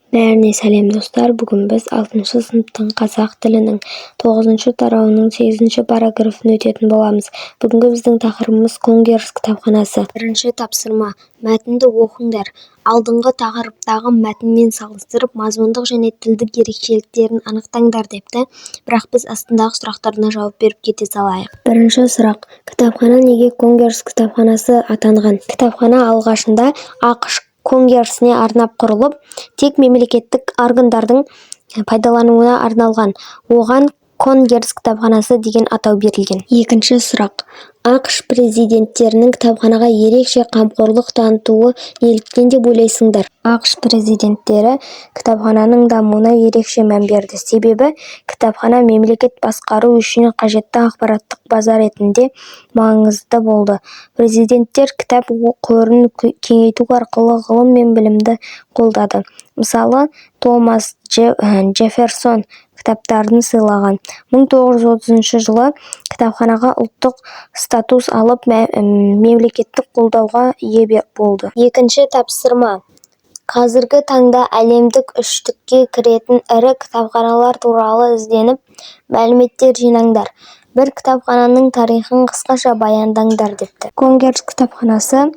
Бәріне сәлем достар, бүгін біз 6-шы сыныптың қазақ тілінің 9-шы тарауының 8-ші параграфын өтетін боламыз. Бүгінгі біздің тақырыбымыз Конгерс кітапханасы. Бірінші тапсырма. Мәтінді оқыңдар. Алдыңғы тақырыптағы мәтінмен салыстырып, мазмұндық және тілдік ерекшеліктерін анықтаңдар депті. Бірақ біз астындағы сұрақтарына жауап беріп кете салайық. Бірінші сұрақ. Кітапхана неге Конгерс кітапханасы атанған? Кітапхана алғашында ақш Конгерсіне арнап құрылып, тек мемлекеттік органдардың пайдалануына арналған. Оған Конгерс кітапханасы деген атау берілген. Екінші сұрақ. ақш президенттерінің кітапханаға ерекше қамқорлық танытуы неліктен деп ойлайсыңдар? ақш президенттері кітапхананың дамуына ерекше мән берді. Себебі кітапхана мемлекет басқару үшін қажетті ақпараттық база ретінде маңызды болды. Президенттер кітап қорын кеңейту арқылы ғылым мен білімді қолдады. Мысалы, Томас Джефферсон кітаптарын сыйлаған. 1930 жылы кітапханаға ұлттық статус алып, мемлекеттік қолдауға ие болды. Екінші тапсырма. Қазіргі таңда әлемдік үштікке кіретін ірі кітапханалар туралы ізденіп, мәліметтер жинаңдар. Бір кітапхананың тарихын қысқаша баяндаңдар депті. Конгерс кітапханасы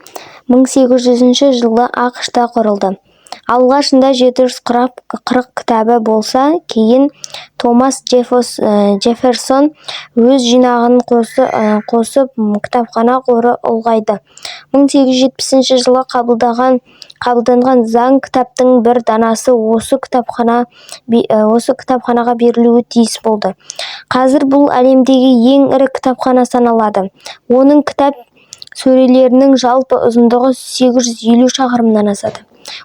1800 жылы ақш-та құрылды. Алғашында 740 кітабы болса, кейін Томас Джефферсон өз жинағын қосып, кітапхана қоры ұлғайды. 1870 жылы қабылданған заң кітаптың бір данасы осы кітапханаға берілуі тиіс болды. Қазір бұл әлемдегі ең ірі кітапхана саналады. Оның кітап сөрелерінің жалпы ұзындығы 850 шақырымнан асады.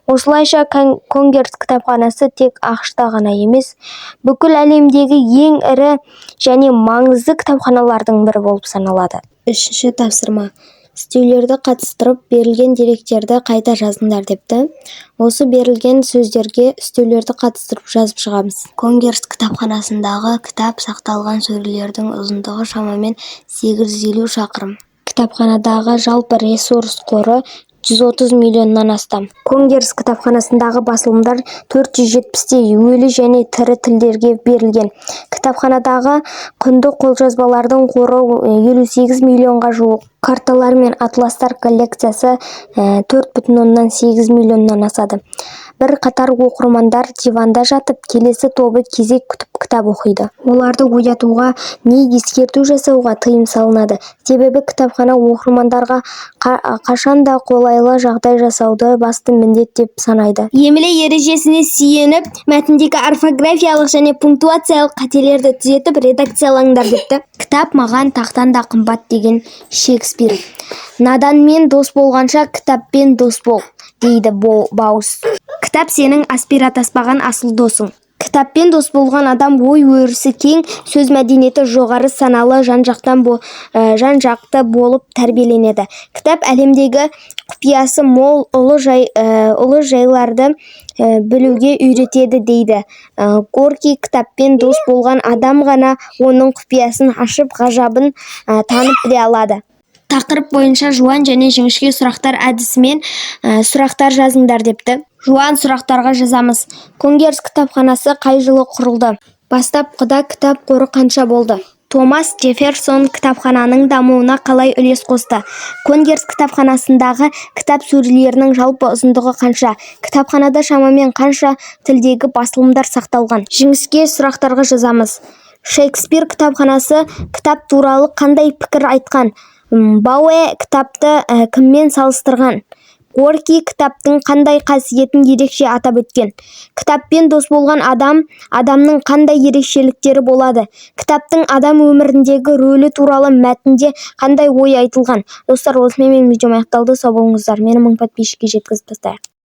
Осылайша Конгерс кітапханасы тек ақш-та ғана емес, бүкіл әлемдегі ең ірі және маңызды кітапханалардың бірі болып саналады. Үшінші тапсырма. Істеулерді қатыстырып, берілген деректерді қайта жазыңдар депті. Осы берілген сөздерге істеулерді қатыстырып жазып шығамыз. Конгерс кітапханасындағы кітап сақталған сөрелердің ұзындығы шамамен 850 шақырым. Кітапханадағы жалпы ресурс қоры 130 миллионнан астам. Конгерс кітапханасындағы басылымдар 470-тей өлі және тірі тілдерге берілген. Кітапханадағы құнды қолжазбалардың қоры 58 миллионға жуық. Карталар мен атластар коллекциясы 4,8 миллионнан асады. Бір қатар оқырмандар диванда жатып, келесі тобы кезек күтіп кітап оқиды. Оларды оятуға не ескерту жасауға тыйым салынады. Себебі кітапхана оқырмандарға қашанда қолайлы жағдай жасауды басты міндет деп санайды. Емле ережесіне сүйеніп, мәтіндегі орфографиялық және пунктуациялық қателерді түзетіп, редакциялаңдар депті. Кітап маған тақтан да қымбат деген Шекспир. Наданмен дос болғанша кітаппен дос бол, дейді Баус. Кітап сенің аспиратаспаған асыл досың. Кітаппен дос болған адам ой-өрісі кең, сөз мәдениеті жоғары, саналы, жан-жақты болып тәрбиеленеді. Кітап әлемдегі құпиясы мол ұлы жайларды білуге үйретеді, дейді Горький. Кітаппен дос болған адам ғана оның құпиясын ашып, ғажабын танып біле алады. Тақырып бойынша жуан және жіңішке сұрақтар әдісімен сұрақтар жазыңдар депті. Жуан сұрақтарға жазамыз. Конгерс кітапханасы қай жылы құрылды? Бастапқыда кітап қоры қанша болды? Томас Джефферсон кітапхананың дамуына қалай үлес қосты? Конгерс кітапханасындағы кітап сөрелерінің жалпы ұзындығы қанша? Кітапханада шамамен қанша тілдегі басылымдар сақталған? Жіңішке сұрақтарға жазамыз. Шекспир кітапханасы кітап туралы қандай пікір айтқан? Бауэ кітапты кіммен салыстырған? Горький кітаптың қандай қасиетін ерекше атап өткен? Кітаппен дос болған адамның қандай ерекшеліктері болады? Кітаптың адам өміріндегі рөлі туралы мәтінде қандай ой айтылған? Достар, осымен менің видеом аяқталды. Сау болыңыздар. Мені 1000 подписчикке жеткізіп тастайық.